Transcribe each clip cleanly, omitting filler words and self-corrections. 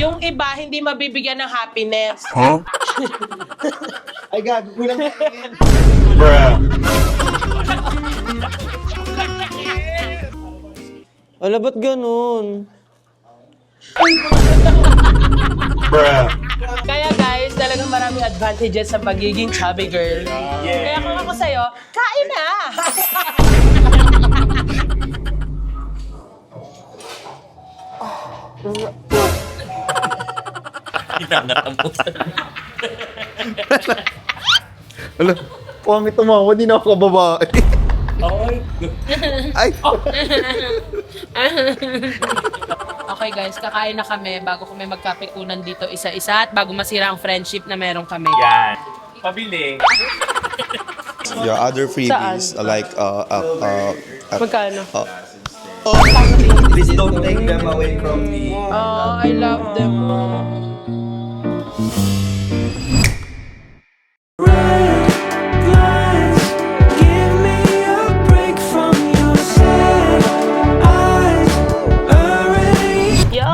Yung iba, hindi mabibigyan ng happiness. Huh? Ay, gago. Kulang na yan. Bruh. Ala, ba't ganun? Bruh. Kaya guys, talagang maraming advantages sa pagiging chubby girl. Kaya kung ako sa'yo, kain na! Ala, pangit tumawa. Di na ako kababae. Ay. Okay guys, kakain na kami bago kami magkapikunan dito isa-isa at bago masira ang friendship na meron kami. Yan. Pabili. Your other freebies, like, Magkano? Please don't take them away from me. Oh, I love them. Yo!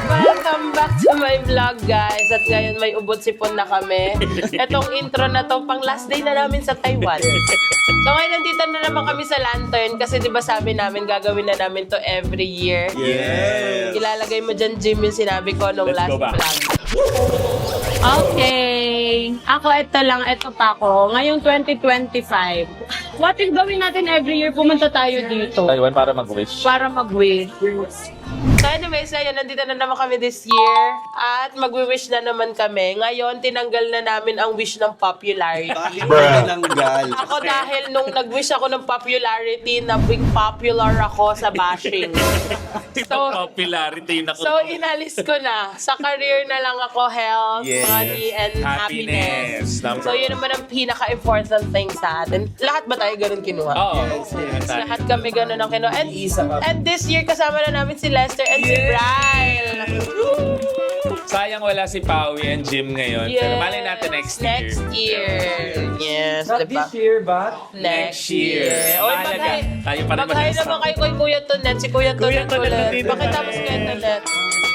Welcome back to my vlog, guys. At ngayon may ubod sipon na kami. Etong intro na to, pang last day na namin sa Taiwan. So ngayon nandito na naman kami sa Lantern kasi di ba sabi namin gagawin na namin to every year. Yes. Ilalagay mo dyan, Jim, yung sinabi ko nung Let's last go back. vlog. Okay. Ako, ito pa ako. Ngayong 2025. What if gawin natin every year? Pumunta tayo dito. Taiwan para mag-wish. Para mag-wish. So anyways, ayun, nandito na naman kami this year. At mag-wish na naman kami. Ngayon, tinanggal na namin ang wish ng popularity. Bakit mo Bruh. tinanggal? Ako dahil nung nag-wish ako ng popularity, nabing popular ako sa bashing. Ito popularity na So, inalis ko na. Sa career na lang ako, health, Yes. money, and happiness. Number So, yun naman ang pinaka-important thing sa atin. Lahat ba tayo ganun kinuha? Oo. Lahat kami ganun ang kinuha. And this year, kasama na namin si Lester and si Bryle. Sayang wala si Pawi and Jim ngayon. Pero malay natin next year. Next year. Yes, Not diba? this year, but Next year. year. Oy, Mahalaga. Tayo pa rin mag-hi mag-isa. naman kayo kay Kuya Tonet. Si Kuya Tonet Tonet ulit. nandito Pakitapos na Kuya rin. Tonet.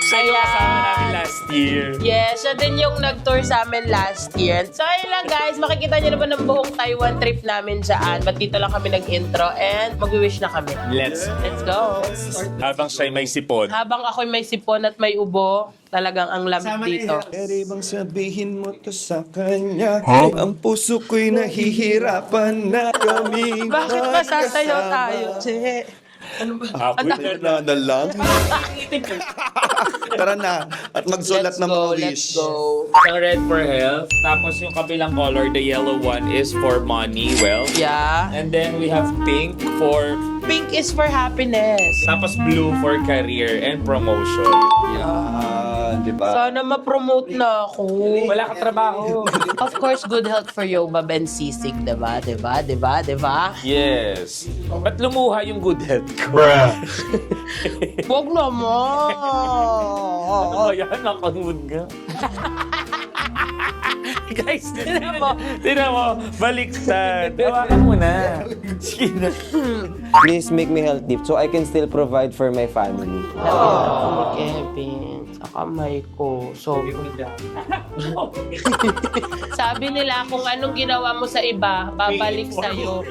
Siya yung kasama namin last year. Yes, siya din yung nag-tour sa amin last year. So, ayun lang guys, makikita nyo naman ang buong Taiwan trip namin dyan. Ba't dito lang kami nag-intro and mag-wish na kami. Let's go. Habang siya'y may sipon. Habang ako'y may sipon at may ubo, talagang ang lamig dito. Pwede bang sabihin mo to sa kanya? Huh? Ang puso ko'y nahihirapan na kami. Bakit ba sasayaw tayo, Che? Apoy. Na lang. Tara na. At magsulat ng mga wish. Let's go. Isang red for health. Tapos yung kabilang color, the yellow one, is for money, wealth. Yeah. And then we have pink for... Pink is for happiness. Tapos blue for career and promotion. Di ba? Sana ma-promote na ako. Wala ka trabaho. Of course, good health for Yobab and Sisig, diba? Diba? Diba? Diba? Yes. Ba't lumuha yung good health ko? Bruh. Huwag naman. Ano ba yan? Nakangod nga. Guys, tinan mo, baliktad. Hawakan mo na. Sige na. Please make me healthy so I can still provide for my family. Ako ni Kevin, sa kamay ko. So, sabi nila kung anong ginawa mo sa iba, babalik sa'yo.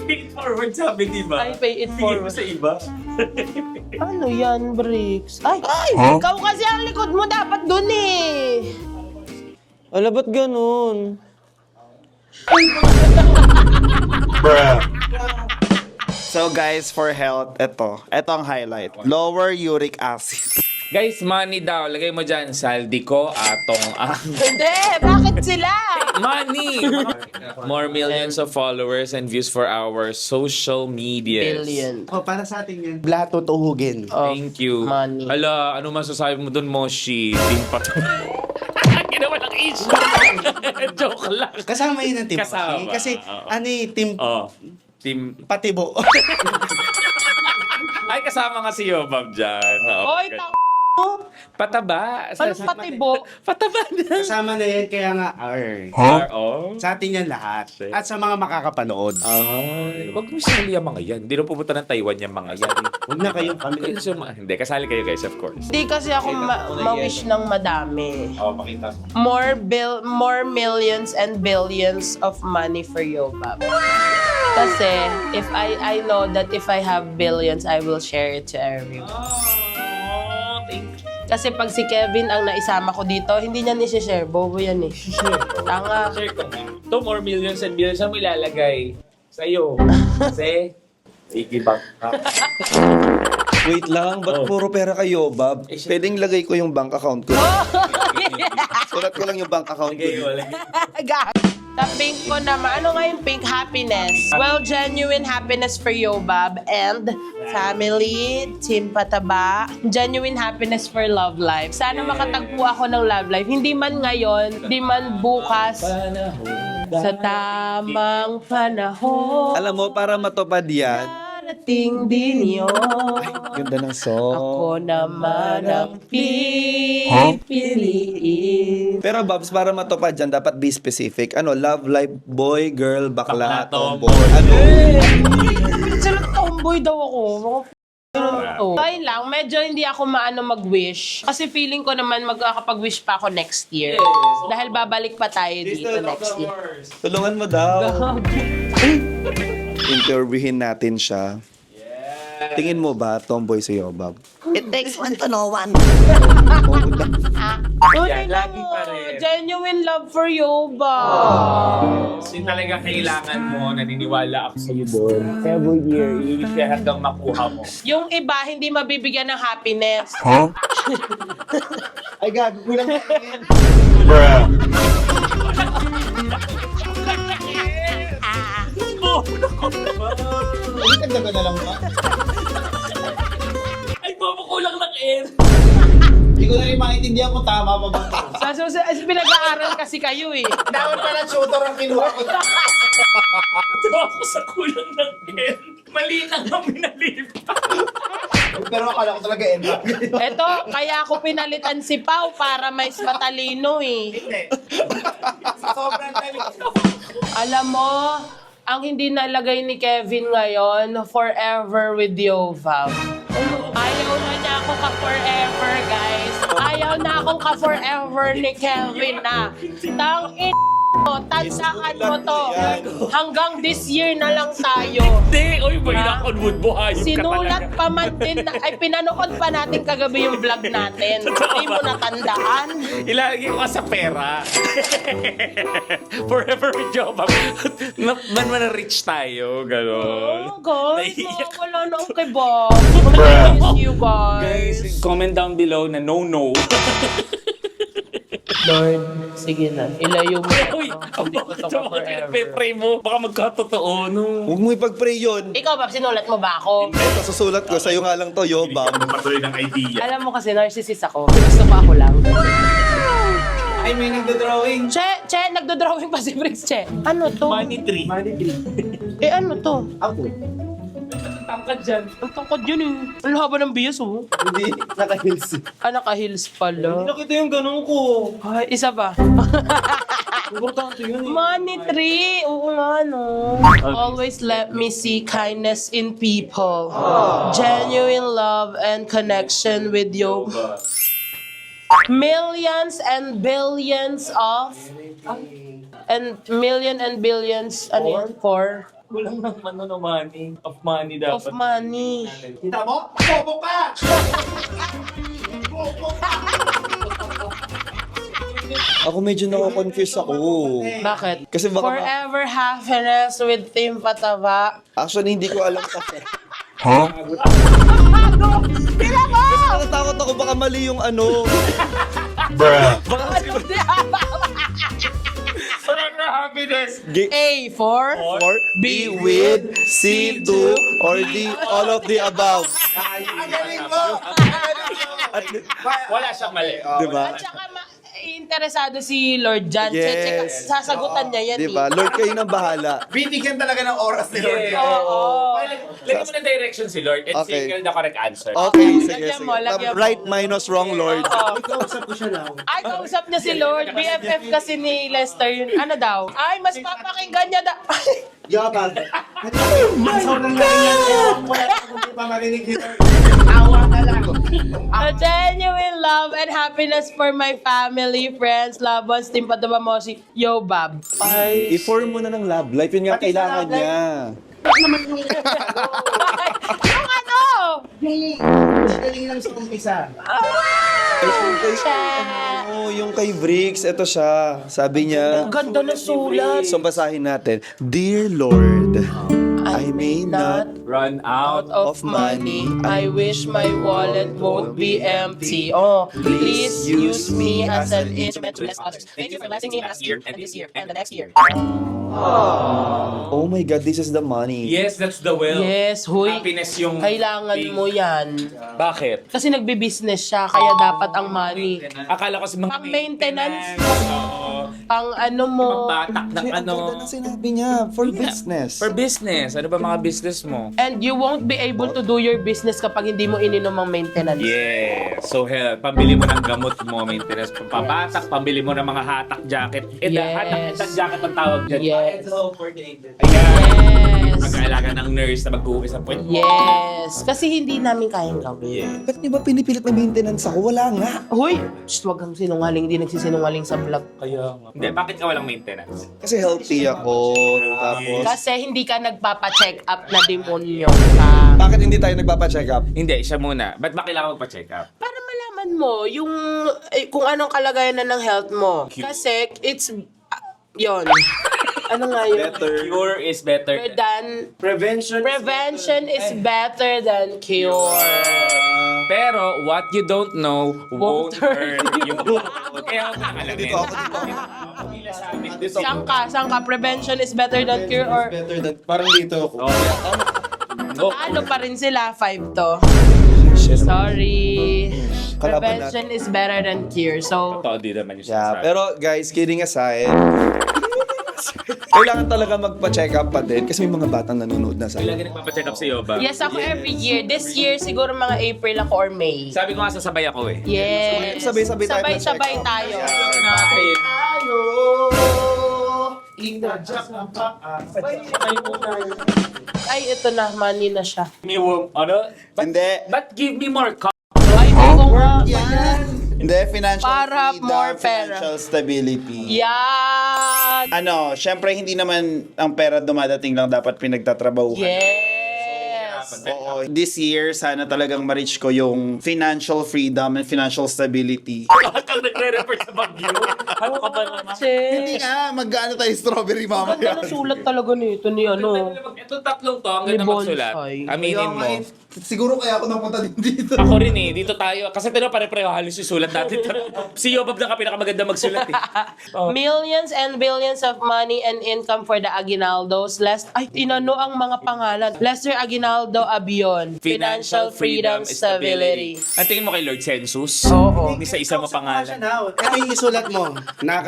Pay it forward, sabi, di ba? Ay, pay it Bigay mo forward. sa iba. Ano yan, Bricks? Ay, Huh? ikaw kasi ang likod mo dapat dun eh. Ala, ba't ganun? Bruh. So guys, for health, ito ang highlight. Lower uric acid. Guys, money daw. Lagay mo dyan, saldi ko, atong ang. Hindi, bakit sila? Money! More millions of followers and views for our social medias. Billion. Oh, para sa atin yan. Blato tuhugin. Thank you. Money. Hala, ano masasabi mo dun, Moshi? Team pa to. Ginawa ng issue. Joke lang. Kasama yun ang team. Kasama. Kasi, Oo. ano eh, team Oh, team... patibo. Ay, kasama nga si Yobab dyan. Oo, Oy, ganun. tang Pataba. Anong patibo? Pataba na. Kasama na yan, kaya nga, Huh? Oo. sa atin yan lahat. At sa mga makakapanood. Ay, wag mo sili ang mga yan. Hindi na pumunta ng Taiwan yung mga yan. Huwag na kayong kami. Hindi, kasali kayo guys, of course. Hindi kasi ako ma-wish ng madami. Oo, pakita mo. More millions and billions of money for Yobab. Kasi if I know that if I have billions, I will share it to everyone. Oh, thank you. Kasi pag si Kevin ang naisama ko dito, hindi niya ni-share. Bobo yan eh. Tanga. Share ko nga. Ito, more millions and billions ang ilalagay sa'yo. Kasi, ikibang ka. Wait lang, ba't puro pera kayo, Bob? Pwedeng lagay ko yung bank account ko. Sulat ko lang yung bank account ko. Sa pink ko naman, ano nga yung pink? Happiness. Well, genuine happiness for Yobab and family, Team Pataba. Genuine happiness for love life. Sana makatagpo ako ng love life. Hindi man ngayon, hindi man bukas. Sa tamang panahon. Alam mo, para matupad yan, Darating din yun. ganda ng song. Ako naman ang pipiliin. Pero Babs, para matupad dyan, dapat be specific. Ano, love life, boy, girl, bakla, Bakla, tomboy. Ano? Sarap tomboy daw ako. Kaya lang, medyo hindi ako maano mag-wish. Kasi feeling ko naman magkakapag-wish pa ako next year. Dahil babalik pa tayo dito next year. Tulungan mo daw. Interviewin natin siya. Tingin mo ba, tomboy si Yobab? It takes one to know one. Yan, lagi pa rin. Genuine love for you ba? Kasi talaga kailangan mo, naniniwala ako sa'yo doon. Every year, i-wish ka hanggang makuha mo. Yung iba, hindi mabibigyan ng happiness. Ay, gago, kulang Bruh. Ay, mapakulang ng air. Hindi ko na rin maintindihan kung tama pa ba ito. Pinag-aaral kasi kayo eh. Dapat pala tutor ang kinuha ko. Ito ako sa kulang ng air. Mali na kami nalipa. Pero akala ko talaga end up. Eto, kaya ako pinalitan si Pau para mais matalino eh. Hindi. Sobrang dali. Alam mo, ang hindi nalagay ni Kevin ngayon, forever with Yobab. Ayaw na niya ako ka-forever, guys. Ayaw na akong ka-forever ni Kevin na. Tang-in mo, tansaan mo to. Hanggang this year na lang tayo. Hindi! Uy, may nakon buhay. Sinulat pa man din, ay pinanood pa natin kagabi yung vlog natin. Hindi mo natandaan. Ilalagay ko ka sa pera. Forever with job. Man rich tayo, gano'n. Oh, guys, Naiiyak. wala na ang kiba. Miss you, guys. Comment down below na no. Lord, sige na. Ilayo mo. Uy, ang Hindi ko bakit to naman forever. pray mo? Baka magkatotoo, no? Huwag mo ipag-pray yun. Ikaw, Bob, sinulat mo ba ako? Ito, susulat ko. Sa'yo nga lang to, Yobab. Patuloy ng idea. Alam mo kasi, narcissist ako. Gusto ko ako lang. Ay, may nagdodrawing. Che, nagdodrawing pa si Briggs, Che. Ano to? Money tree. Eh, ano to? Ako. Tangkad dyan. Ang tangkad yun eh. Ang haba ng bias, oh. Hindi, naka-heels. Ah, naka-heels pala. Nakita yung ganun ko. Ay, isa ba? Importante yun. Money tree. Oo nga, no. Always let me see kindness in people. Genuine love and connection with you. Millions and billions of... And million and billions, ano yun? For? Kulang ng money. Of money dapat. Of money. Kita mo? Bobo ka! Ako medyo nako-confuse ako. Bakit? Kasi baka... Forever happiness with Team Pataba. Actually, hindi ko alam kasi. Huh? Kasi natatakot ako baka mali yung ano. Bruh. Forever happiness. A for? Or be with, C, do, or D, all of the above. Ang galing mo! Wala siyang mali. Diba? At saka interesado si Lord Jan. Yes. Sasagutan niya yan Diba? eh. Lord, kayo nang bahala. Binigyan talaga ng oras ni Lord. Yeah. Oo. Lagyan mo ng direction si Lord and Okay. single the correct answer. Okay, sige, Lagyan sige. mo, lagyan mo. Right minus wrong, Lord. Ay, kausap niya si Lord. BFF kasi ni Lester yun. Ano daw? Ay, mas papakinggan niya daw. Yabag. Sobrang galing yan. pa marinig dito. Tawa na lang. A genuine love and happiness for my family, friends, loved ones, Team Patabamoshi. Yo, Bob. I-form mo na ng love life. Yun nga Pati sa kailangan love life. niya. Yung ano? Galing lang sa umpisa. Yung kay Briggs, ito siya. Sabi niya, Ang ganda ng sulat. so basahin natin. Dear Lord, I may not Run out. Of money, I wish my wallet won't be empty. Oh, please use me as an instrument to bless others. Thank you for blessing me last year and this year and the next year. oh my God, this is the money. Yes, that's the will. Yes, huy. Happiness yung... Kailangan mo yan. Bakit? Kasi nagbi-business siya, kaya dapat ang money. Akala ko sa mga Pang maintenance. Oo. Pang ano mo. Pambatak ng Ang ano. ganda ng sinabi niya, for business. For business. Ano ba mga business mo? And you won't be able to do your business kapag hindi mo ininom ang maintenance. Yeah. So, hell, pambili mo ng gamot mo, maintenance, pampabatak, pambili mo ng mga hatak jacket. Yes. Hatak jacket ang tawag dyan. Yes. Ayan. Yes. Mag-aalaga ng nurse na mag-uwis ang puwet mo. Yes. Kasi hindi namin kayang gawin. Ba't niyo ba pinipilit na maintenance ako? Wala nga. Huy! Shh, wag kang sinungaling. Hindi nagsisinungaling sa vlog. Kaya nga. Hindi, bakit ka walang maintenance? Kasi healthy ako. Tapos, Kasi hindi ka nagpapa-check up na demonyo ka. bakit hindi tayo nagpapa-check up? Hindi, siya muna. Ba't ba kailangan magpa-check up? Para malaman mo yung kung anong kalagayan na ng health mo. Kasi it's yon. Ano nga yun? Cure is better. Better than Prevention. prevention is better than cure. Pero what you don't know won't Won't hurt you. Kaya huwag kang alamin. Saan ka? Prevention is better than cure or Parang dito ako. ano pa rin sila? 5 to. Sorry. Kalaban Prevention is better than cure. So, Totoo din naman yung Yeah, sinasabi. pero guys, kidding aside, kailangan talaga magpa-check up pa din kasi may mga batang nanonood na sa Lagi nagpapacheck up sa'yo ba? yes, ako every year. This year, siguro mga April ako or May. Sabi ko nga sasabay ako eh. Yes. Sabay-sabay tayo Sabay-sabay pa-check up. tayo. Natin. Inadjust ang paa. Ay, ito na. Money na siya. Ano? Hindi. But give me more Ay, ito nga. Hindi, financial Para freedom, more pera. financial stability. Yan. Ano, syempre hindi naman ang pera dumadating lang dapat pinagtatrabahuhan. Yes. Oo, this year, sana talagang ma-reach ko yung financial freedom and financial stability. Kang nagre-refer sa bagyo. Ano ka ba naman? Hindi Sis. nga, mag-ano tayo strawberry Ang mama ganda ng sulat talaga nito ni ano. Itong tatlong to, ang Ni ganda magsulat. Bonsai. Aminin mo. Siguro kaya ako napunta din dito. Ako rin eh, dito tayo. Kasi tino pare-pareho halos yung sulat natin. Si Yobab na ka pinakamaganda magsulat eh. Millions and billions of money and income for the Aguinaldos. Ay, tinano ang mga pangalan. Lester Aguinaldo Abion. Financial freedom, stability. Ang tingin mo kay Lord Census? Oo. Hindi sa isa mo pangalan. Ano yung isulat mo?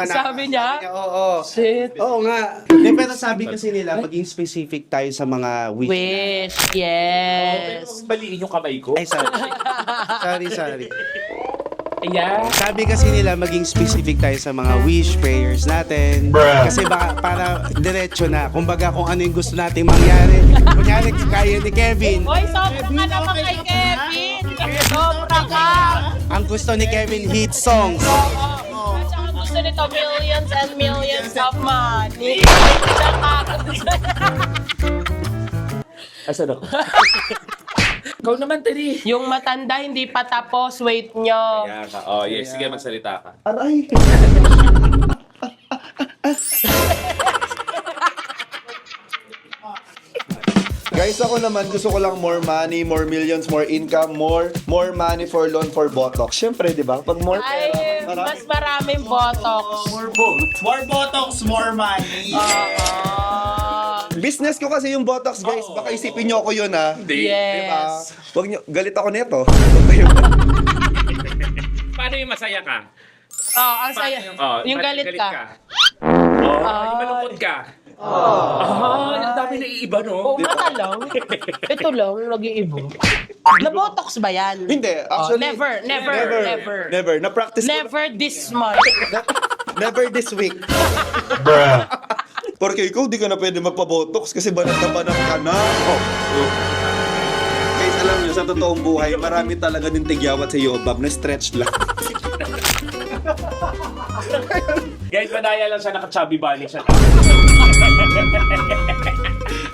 Sabi niya? Oo. Shit. Oo nga. Pero sabi kasi nila, maging specific tayo sa mga wish. Wish. Yes. Baliin yung kamay ko. Ay, sorry. Ayan. Sabi kasi nila maging specific tayo sa mga wish, prayers natin. Bruh. Kasi baka para diretso na. Kumbaga kung ano yung gusto nating mangyari. Kunyari, kaya ni Kevin. Hoy, sobra ka naman kay Kevin. Sobra ka. Ang gusto ni Kevin, hit songs. At saka gusto nito millions and millions of money. Saka gusto Asan ako? Ikaw naman, Tari. yung matanda hindi pa tapos, wait nyo. Kaya ka. Oh, yes. Sige, magsalita ka. Aray. Guys, ako naman gusto ko lang more money, more millions, more income, more money for loan for Botox. Syempre, 'di ba? Pag more Ay, pera, mas maraming botox. More botox, more money. business ko kasi yung Botox, guys. Baka isipin niyo ako 'yun, ha. Hindi. Yes. Wag niyo, galit ako nito. Wag kayo. Paano yung masaya ka? Oh, ang saya. Yung galit ka. Yung malungkot ka. Ang dami na iiba, no? Oo, mata lang. Ito lang, nag-iibo. Na-botox ba yan? Hindi, Oh, actually. never. Na-practice ko. Never this month. Never this week. Bruh. Porque ikaw, di ka na pwede magpa-botox kasi banat na banat ka na. Oh. Guys, alam niyo, sa totoong buhay, marami talaga din tigyawat sa Yobab na stretch lang. Guys, madaya lang siya, naka-chubby bunny siya.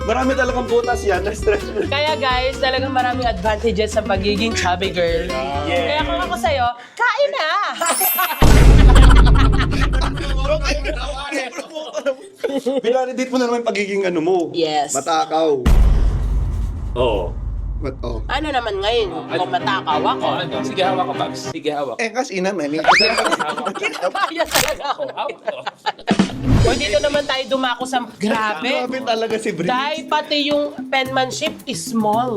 Marami talagang butas yan na stretch lang. Kaya guys, talagang maraming advantages sa pagiging chubby girl. Kaya kung ako sa'yo, kain na! Binalidate mo na naman yung pagiging ano mo. Yes. Matakaw. Oo. Oh. Ano naman ngayon? Kung matakaw ako. Oh, ano? Sige, hawak ka, Babs. Sige, hawak. Eh, kasi naman. Kaya talaga ako. O dito naman tayo dumako sa grabe. Grabe talaga si Brie. Dahil pati yung penmanship is small.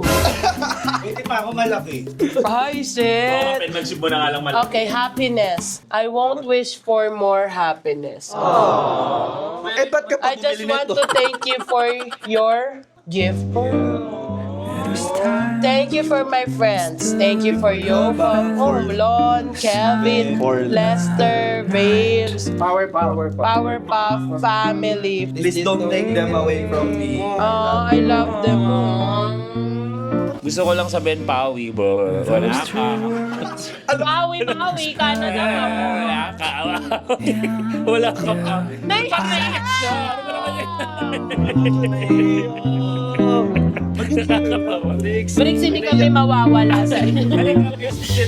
Hindi pa ako malaki. Ay, Oo, shit. penmanship mo na nga lang malaki. Okay, happiness. I won't wish for more happiness. Eh, ba't ka I just pabibili want nito? to thank you for your gift. Thank you for my friends. Thank you for Yoba, Lon, Kelvin, Lester, Babes, Powerpuff family. Please don't take them away from me. Oh, I love them. Gusto ko lang sabihin, Pawi, bro. Wala ka. Pawi, ka na daw ako. Wala ka. Wala ka pa. Naiiyak siya. Briggs, hindi kami mawawala sa inyo.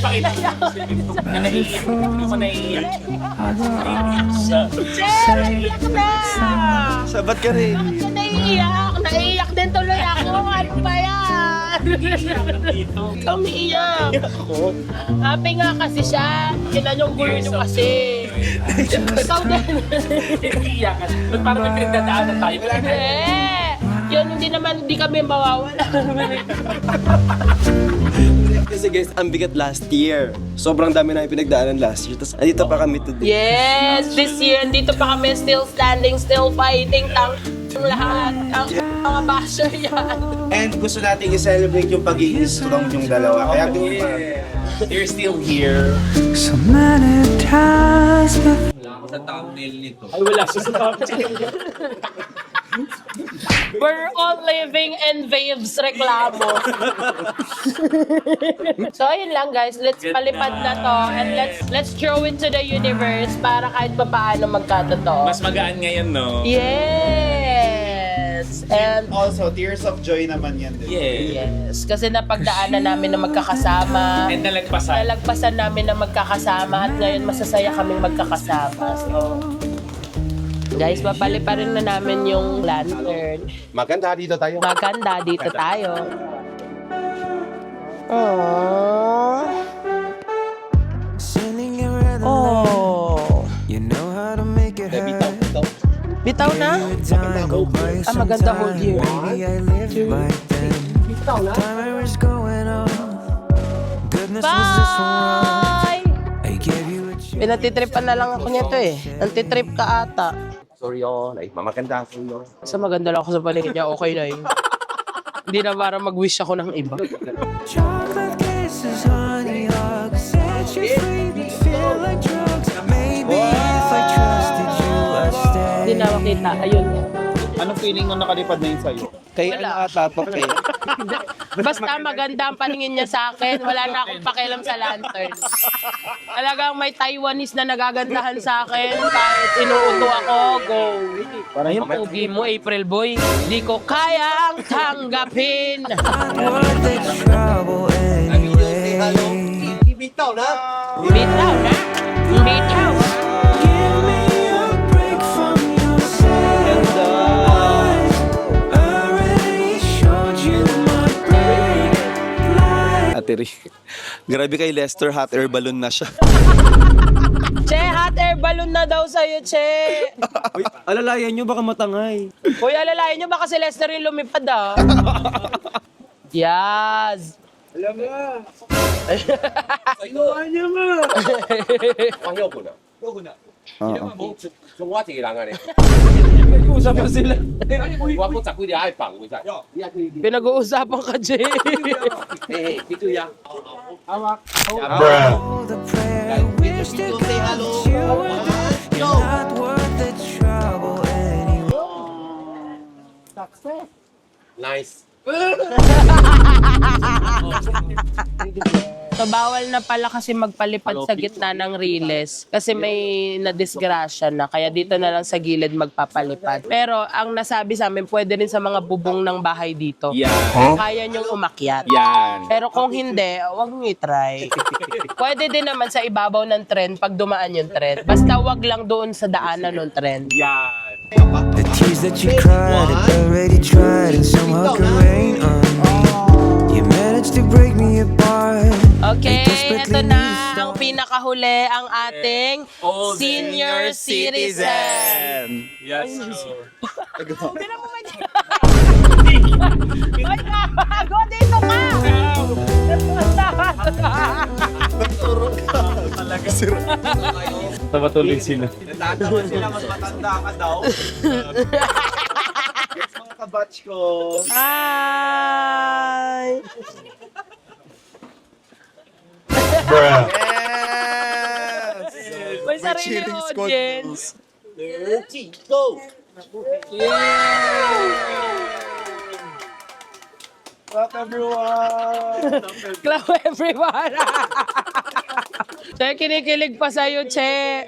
Pakita mo. Naiiyak. Hindi mo naiiyak. Sir, iyak na! Sabat ka rin. Ako naiiyak. Naiiyak din tuloy ako. Ano ba yan? Umiiyak. Happy nga kasi siya. Tinan yung gulo niyo kasi. Ikaw din. Naiiyak ka. Ba't parang may pinagdadaanan tayo? Wala na. Yun, hindi kami mawawala. Kasi guys, ang bigat last year. Sobrang dami na pinagdaanan last year. Tapos andito pa kami today. Yes, this year, dito pa kami still standing, still fighting, ang lahat, ang mga basher yan. And gusto natin i-celebrate yung pagiging strong yung dalawa. Kaya You're still here. Ay, wala siya sa thumbnail. We're all living in Waves reklamo. So, ayun lang guys. Let's palipad na to and let's throw it to the universe para kahit pa paano magkatotoo. Mas magaan ngayon, no? Yes! And also, tears of joy naman yan din. Yeah. yes, kasi napagdaanan namin na magkakasama. And nalagpasan. Nalagpasan namin na magkakasama at ngayon masasaya kaming magkakasama. So, guys, papalipa rin na namin yung lantern. Maganda dito tayo. Maganda, dito tayo. Aww. Oh. Bitaw na? Maganda hold you. Bye! Pinatitripan na lang ako nito eh. Nantitrip ka ata. Sorry, like, mamaganda ako, no? Sa maganda lang ako sa paningin niya, okay na yun. Hindi na para mag-wish ako ng iba. Chocolate kisses, honey hugs, set you free but feel like drugs. Maybe if I trusted you, I'd stay. Hindi na makita. Ayun. Anong feeling nung nakalipad na yun sa'yo? Kay Wala. ata to, kay... Basta maganda ang paningin niya sa akin, wala na akong pakialam sa lantern. Talagang may Taiwanese na nagagandahan sa akin. Kahit inuuto ako, go. Para yung pogi mo, April Boy. Di ko kayang tanggapin. Not worth the trouble anyway. Bitaw na. Bitaw. Give me a break from yourself. I already showed you my break light. Ate Ri, grabe kay Lester, hot air balloon na siya. Che, hot air balloon na daw sa'yo, Che. Alalayan nyo, baka matangay. Uy, alalayan nyo, baka si Lester yung lumipad, ah. Yes. Alam mo. Usapan sila. Pinag-uusapan ka, Che. Bruh. Oh, the prayer wish to come true. You're not worth the trouble anyway. So, bawal na pala kasi magpalipad sa gitna ng riles kasi may nadisgrasya na. Kaya dito na lang sa gilid magpapalipad. Pero ang nasabi sa amin, pwede rin sa mga bubong ng bahay dito. Yan. Kaya niyong umakyat. Yan. Pero kung hindi, huwag niyo i-try. Pwede din naman sa ibabaw ng tren pag dumaan yung tren. Basta wag lang doon sa daanan ng tren. Yan. The tears that you cried, I already tried, and somehow could rain on me. You managed to break me apart. Okay, ito na ang pinakahuli, ang ating senior citizen. Yes. Tinan mo ba niya? Ay, gago, dito ka! Tabatuloy sila. Natatawa sila, mas matanda ka daw. Mga kabatch ko. Hi! Yes! May sarili audience. Go! Clap everyone! Clap everyone! Che, kinikilig pa sa'yo, Che.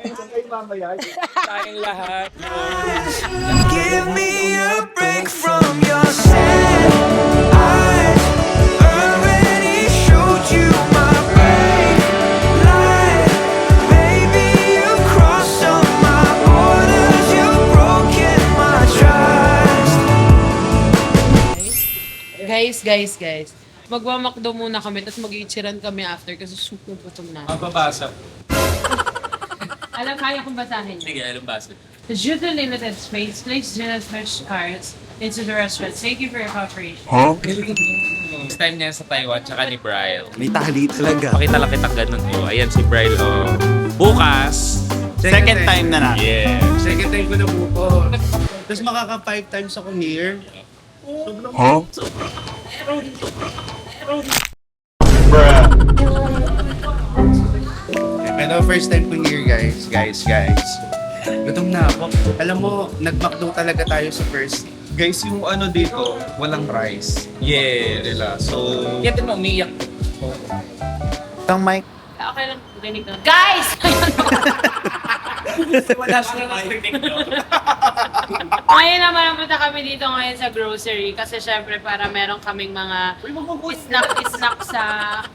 Tayong lahat. Give me a break from your sad eyes. Already showed you my bright light. Baby, you crossed all my borders. You've broken my trust. Guys. Magmamakdo muna kami, tapos mag-iichiran kami after kasi super gutom na. Mababasa. Alam, kaya kong basahin Sige, alam basa. Due to limited space, please do not push carts into the restaurant. Thank you for your cooperation. Next time niya sa Taiwan, tsaka ni Bryle. May tali talaga. Pakita lang kita ganun. Oh, ayan si Bryle. Oh. Bukas. Second time na natin. Yeah. Second time ko na buko. Tapos makaka 5 times ako here. Pero first time ko here, guys. Gutom na ako. Alam mo, nag-McDo talaga tayo sa first. Guys, yung ano dito, walang rice. Yeah. Nila. So, Kaya din mo umiiyak. Ang mic. Okay lang, ganig na. Guys! Wala siya narinig. Ngayon naman napunta kami dito ngayon sa grocery kasi syempre para meron kaming mga snack sa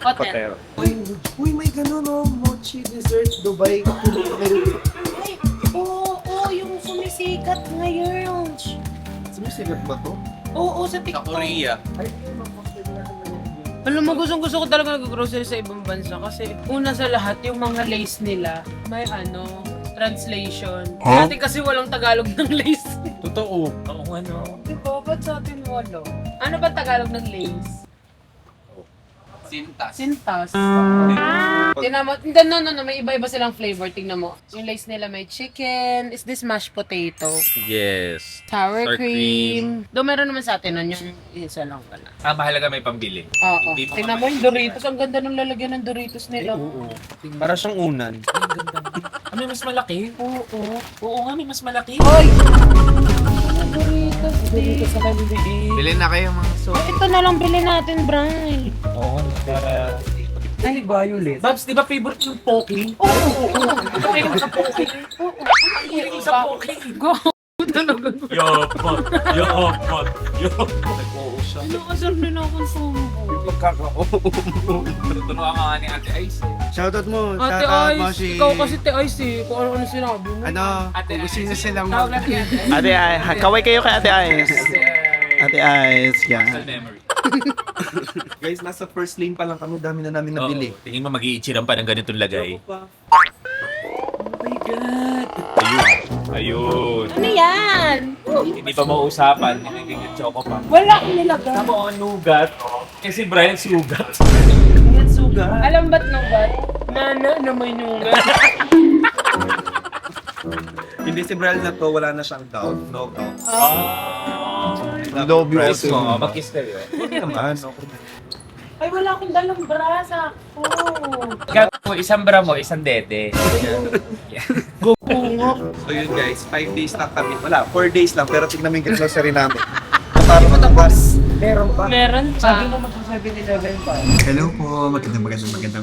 hotel. uy, may ganun oh. Mochi dessert, Dubai. Ay, oo, yung sumisikat ngayon. Sumisigat ba to? Oo, sa TikTok. Korea. Alam mo, gusto ko talaga nag-grocery sa ibang bansa kasi una sa lahat, yung mga lace nila, may translation. Dati kasi walang Tagalog ng lace. Totoo. Oo, ano. Diba? Ba't sa atin wala? Ano ba Tagalog ng lace? Sintas. Sintas. Tingnan mo, no, may iba-iba silang flavor. Tingnan mo. Yung lace nila may chicken. Is this mashed potato? Yes. Sour Sour cream. Doon meron naman sa atin nun, yung isa lang pala. Mahalaga may pambili. Oo. Hindi mo Tingnan mo yung Doritos. Ang ganda ng lalagyan ng Doritos nila. Para siyang unan. May mas malaki? Oo. Oo nga, may mas malaki. Ay! Doritos. Doritos na Bilhin na kayo mga so. Ito na lang bilhin natin, Brian. Oo, Ay, violet. Babs, di ba favorite yung Pocky? Oo. Favorite sa Pocky? Favorite sa Pocky? Go. Talaga. Yopot. Nakasarap na ako Tutunuan ka nga ni Ate Ice. Shoutout mo. Ate Shoutout mo Ice, si... ikaw kasi Ate Ice eh. Kung ano sinabi mo. Ano, kung gusto nyo silang Tawag natin Ate Ice. Ate Ay, kaway kayo kay Ate Ice. Ate Ice, yan. Muscle memory. Guys, nasa first lane pa lang kami. Dami na namin nabili. Oo, tingin mo mag-iichiran pa ng ganitong lagay. Ayun. Ano yan? Hindi pa mauusapan. Hinigigit choco pa. Wala akong nilagay. Tama ang nugat. Kasi Brian sugat. Alam ba't nugat? Nana na may nugat. Hindi si Brel na to, wala na siyang doubt. No doubt. Love you Kiss also. mo. Mag-kiss kayo. Hindi naman. Ay, wala akong dalang brasa. Gagawin mo, isang bra mo, isang dede. So yun guys, 5 days lang kami. Wala, 4 days lang. Pero tignan mo yung grocery namin. Para matapos. Meron pa. Hello po, magandang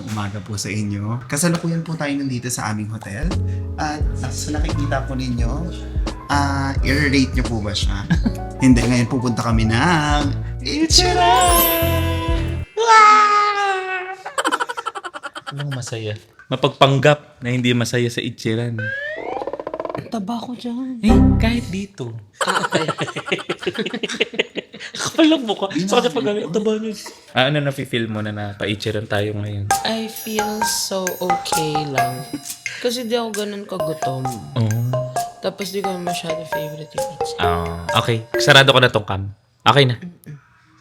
umaga po sa inyo. Kasalukuyan po tayo nandito sa aming hotel. At sa nakikita po ninyo, i-rate niyo po ba siya? Hindi, ngayon pupunta kami ng Ichiran! Anong masaya? Mapagpanggap na hindi masaya sa Ichiran. Taba ko dyan. Eh, kahit dito. Kapal lang mukha. Sa kanya pag ang taba niya. Ano na-feel mo na pa-Ichiran tayo ngayon? I feel so okay lang. Kasi di ako ganun kagutom. Oh. Tapos di ko masyado favorite yung pizza. Okay. Sarado ko na tong cam. Okay na.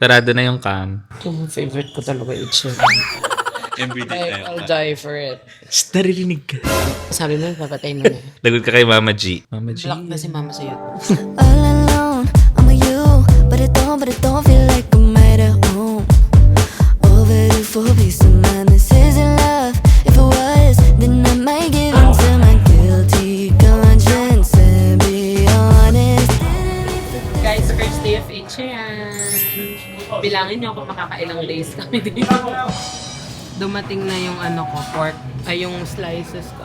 Sarado na yung cam. Yung favorite ko talaga it's Everyday I'll die for it. Naririnig ka. Sabi mo, papatay mo na. Lagot ka kay Mama G. Mama G. Block na si mama sa'yo. All alone, I'm with you, but it don't feel like I'm right at home. Overdue for peace of mind, this isn't love. If it was, then I might give in to my guilty conscience and be honest. Guys, first day of Ichiran. Bilangin niyo kung makakailang days kami dito. Dumating na yung pork, ay yung slices ko.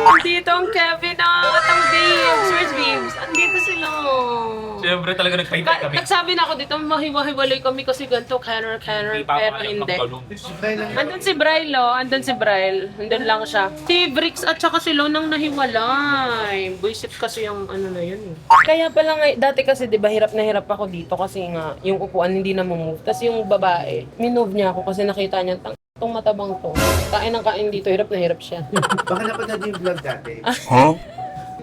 Andito ang Kevin at ang babes. Where's babes? Andito sila. Siyempre talaga nagpahintay kami. Nagsabi na ako dito, mahiwa-hiwalay kami kasi ganito, canner, pero hindi. Andun si Bryle, andun si Bryle. Andun lang siya. Si Bricks at saka si Lonang nahiwalay. Buisit kasi yung na yun. Kaya pala nga, dati kasi diba hirap na hirap ako dito kasi nga yung upuan hindi na move. Tapos yung babae, minove niya ako kasi nakita niya, itong matabang to. Kain ng kain dito, hirap na hirap siya. Baka napanood yung vlog dati.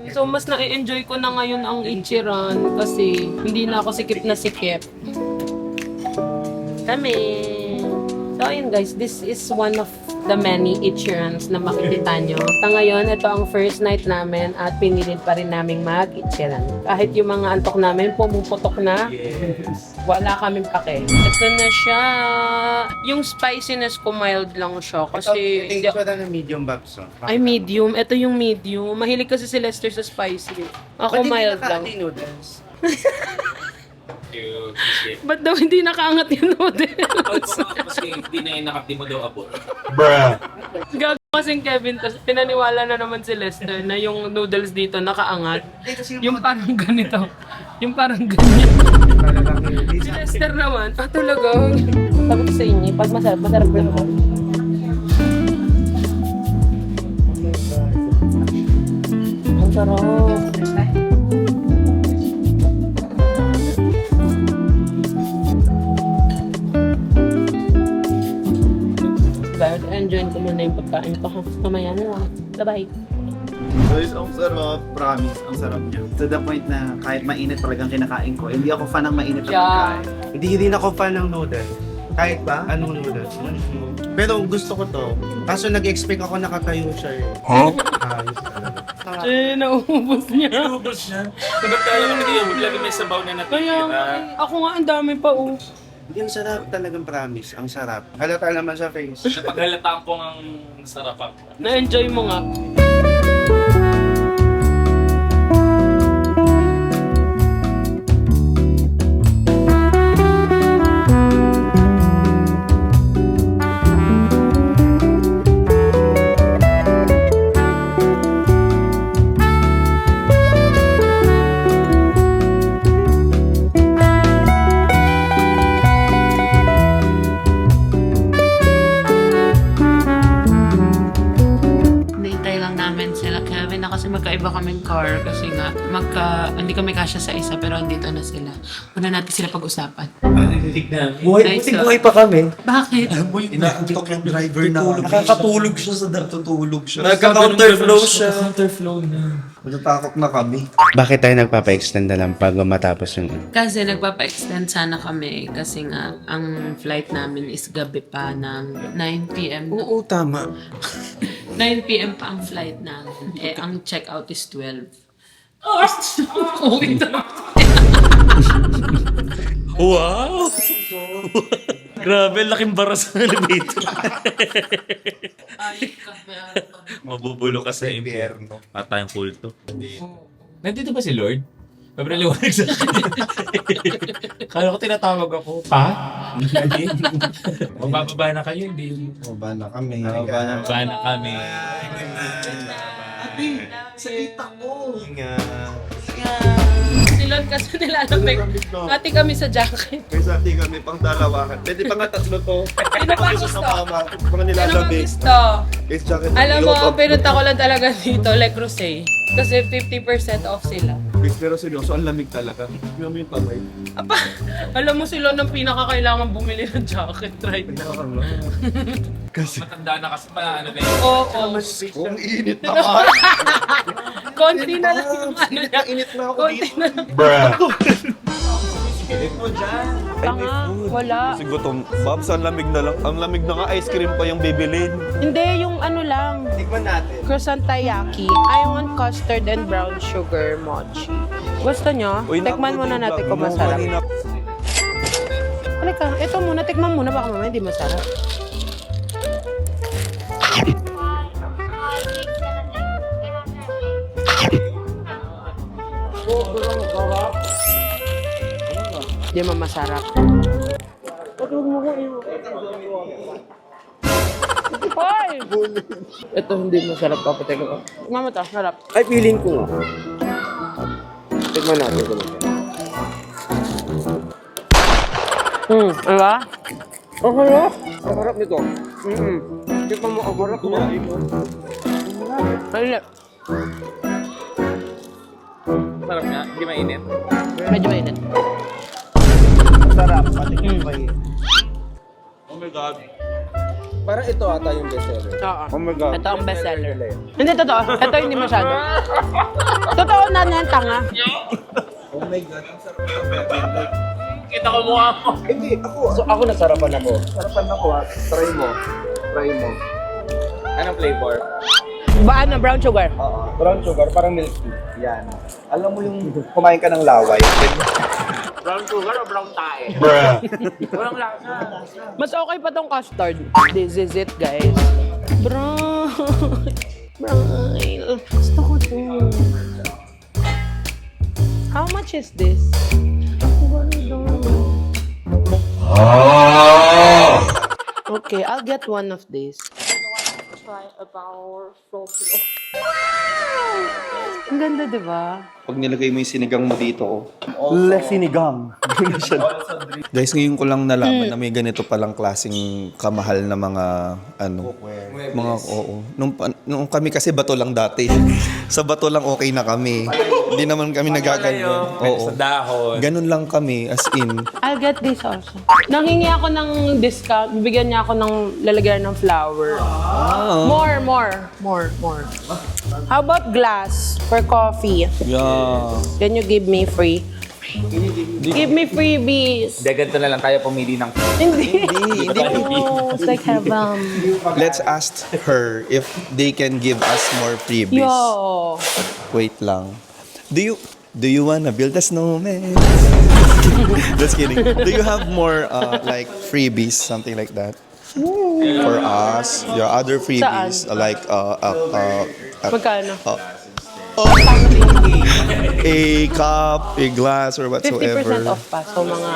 So, mas na-enjoy ko na ngayon ang Ichiran kasi hindi na ako sikip na sikip. Kami. So, ayun guys, this is one of the many Ichirans na makikita nyo. Sa ngayon, ito ang first night namin at pinilit pa rin naming mag-Ichiran. Kahit yung mga antok namin pumuputok na, wala kaming pake. Ito na siya. Yung spiciness ko mild lang siya kasi... Tingin ko na medium babs. Ay, medium. Ito yung medium. Mahilig kasi si Lester sa spicy. Ako mild lang. noodles? Ba't daw hindi nakaangat yung noodles? Kasi hindi na yung nakapti mo daw abot. Gago kasing Kevin, tas pinaniwala na naman si Lester na yung noodles dito nakaangat. Yung parang ganito. Yung parang ganyan. Si Lester naman, talaga. Sabi ko sa inyo, pag masarap, masarap na naman. Ang sarap. Guys, enjoy ko muna yung pagkain ko ha. Mamaya na lang. Bye-bye. Guys, ang sarap. Promise, ang sarap niya. To the point na kahit mainit talagang kinakain ko. Hindi ako fan ng mainit na pagkain. Hindi rin ako fan ng noodles. Kahit ba? Anong noodles? Pero gusto ko to. Kaso nag-expect ako nakatayo siya eh. Nauubos niya. Ubus niya. Sabat tayo ng naging lagi may sabaw na natin. Kaya nga, ako nga ang dami pa oh. Yung sarap talagang promise. Ang sarap. Halata naman sa face. Napaghalataan ko ang sarapan. Na-enjoy mo nga. Kasi magkaiba kaming car kasi nga hindi kami kasya sa isa pero andito na sila. Una natin sila pag-usapan. Narinig na. Buhay pa kami. Bakit? Inaantok yung driver na. Nakakatulog siya sa natutulog siya. Nagka-counterflow siya. Counterflow na. Natatakot na kami. Bakit tayo nagpapa-extend na lang pag matapos yung... Kasi nagpapa-extend sana kami kasi nga ang flight namin is gabi pa ng 9 p.m. na. Oo, tama. 9 p.m. pa ang flight namin. Ang check-out is 12. Uwi na. Wow! Grabe, laking bara sa elevator. Mabubulo ka sa impyerno. Patayang kulto. Nandito ba si Lord? Mabraliwanag sa akin. Kala ko tinatawag ako. Pa? Hindi. Magbababa na kayo, hindi. Baba na kami. Magbababa na kami. Sa itak mo. Silon kasi nilalamig. Ati kami sa jacket. May sati kami pang dalawahan. Pwede pa nga tatlo to. Sino ba gusto? Mga Sino ba nilalamig. gusto? Case jacket. Alam mo, pinunta ko lang talaga dito, Le Creuset. Kasi 50% off sila. Case pero seryoso, ang lamig talaga. Tingnan mo yung kamay. Alam mo sila nang pinakakailangan bumili ng jacket right now. Matanda na kasi pa, ano na yun. Oo. Kung init naman. Konti na lang yung ano niya. Init na ako Konti dito. na lang. Tanga, wala. Kasi gutom. Babs, ang lamig na lang. Ang lamig na nga, ice cream pa yung bibilin. Hindi, yung ano lang. Tikman natin. Croissant taiyaki. I want custard and brown sugar mochi. Gusto nyo? Tikman muna natin kung masarap. Halika, ito muna. Tikman muna. Baka mamaya hindi masarap. Hindi mo masarap. Hoy! Ito hindi masarap pa. Patay ko. Mama to, sarap. Ay, feeling ko. Tikman natin. Diba? Ang harap. Ang harap nito. Tikman mo, ang harap mo. Mainit. Sarap nga, hindi mainit. Medyo mainit. Sarap, patikin pa yun. Oh my God. Parang ito ata yung bestseller. Oo. Oh my God. Ito ang bestseller. Hindi, totoo. Ito hindi masyado. Totoo na yan, tanga. Oh my God, ang sarap ng Kita ko mukha mo. Hindi, ako nasarapan ako. Sarapan ako ha. Try mo. Try mo. Anong flavor? Ba ano, brown sugar? Brown sugar, parang milk tea. Yan. Alam mo yung kumain ka ng laway. Brown sugar o brown tae? Walang lasa. Mas okay pa tong custard. This is it, guys. Brown. Brown. Gusto ko to. How much is this? Okay, I'll get one of these. Try about Ang ganda, di ba? Pag nilagay mo yung sinigang mo dito, Sinigang. Guys, ngayon ko lang nalaman na may ganito palang klaseng kamahal na mga ano, mga oo. Nung kami kasi bato lang dati. Sa bato lang okay na kami. Hindi naman kami nagaganyan. Sa dahon. Ganun lang kami as in. I'll get this also. Nanghingi ako ng discount. Bibigyan niya ako ng lalagyan ng flour. More. How about glass for coffee? Yeah. Can you give me free? Give me freebies. Hindi, ganito na lang tayo pumili ng... Hindi. No, it's like heaven. Let's ask her if they can give us more freebies. Yo. Wait lang. Do you wanna build a snowman? Just kidding. Do you have more like freebies, something like that? For us, your other freebies like Magkano? a cup, a glass, or 50% whatsoever. off pa. So, mga